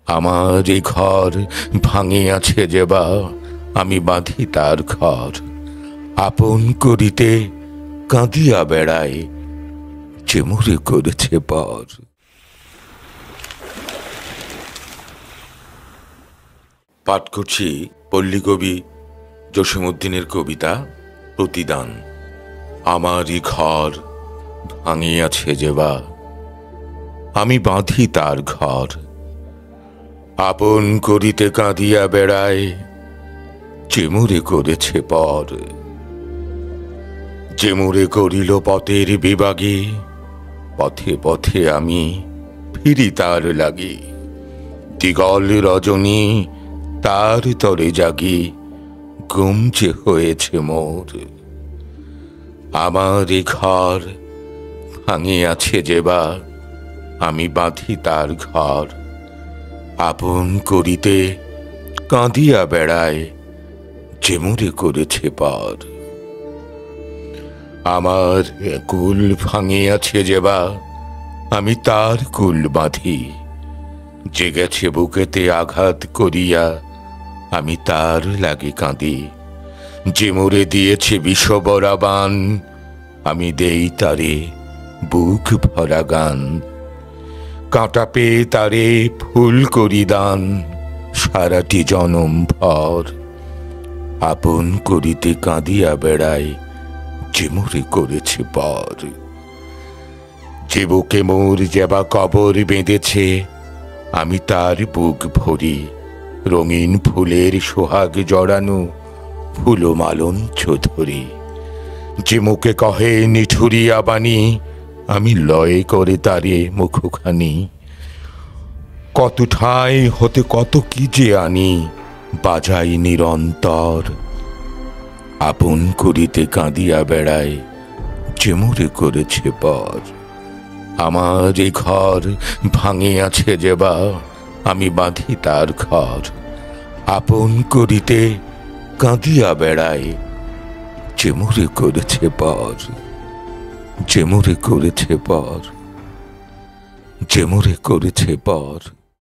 আমার এই ঘর ভাঙিয়াছে যেবা, আমি বাঁধি তার ঘর। আপন করিতে কাঁদিয়া বেড়ায়, যে মোরে করেছে পর। পাঠ করছি পল্লীকবি জসীমউদ্দীনের কবিতা প্রতিদান। আমারই ঘর ভাঙিয়াছে যেবা, আমি বাঁধি তার ঘর। আপন করিতে কাঁদিয়া বেড়ায়, যে মোরে করেছে পর। যে মোরে করিল পথের বিভাগে, পথে পথে আমি ফিরি তার লাগি। দিগল রজনী তার তরে জাগি, ঘুম যে হয়েছে মোর। আমার এ ঘর ভাঙিয়াছে যেবা, আমি বাঁধি তার ঘর। আপন করিতে কাঁদিয়া বেড়ায়, যে মোরে করেছে পর। আমার কুল ভাঙিয়াছে যেবা, আমি তার কুল বাঁধি। যে গেছে বুকেতে আঘাত করিয়া, আমি তার লাগি কাঁদি। যে মোরে দিয়েছে বিষবরা বান, আমি দেই তারে বুক ভরা গান। কাঁটা পেয়ে তারে ফুল করি দান, সারাটি জনম ভর। আপন করিতে কাঁদিয়া বেড়ায়, যে মোরে করেছে পর। যে বুকে মোর যেবা কবর বেঁধেছে, আমি তার বুক ভরি। রঙিন ফুলের সোহাগ জড়ানো ফুল মালঞ্চ ধরি। যে মুখে কহে নিঠুরিয়া বাণী, আমি লয় করে তারে মুখখানি। কত ঠাঁই হতে কত কি যে আনি, বাজাই নিরন্তর। আপন করিতে কাঁদিয়া বেড়ায়, যে মোরে করেছে পর। আমার এই ঘর ভাঙিয়াছে যেবা, আমি বাঁধি তার ঘর। আপন করিতে কাঁদিয়া বেড়ায়, যে মোরে করেছে পর। যে মোরে করেছে পর, যে মোরে করেছে পর।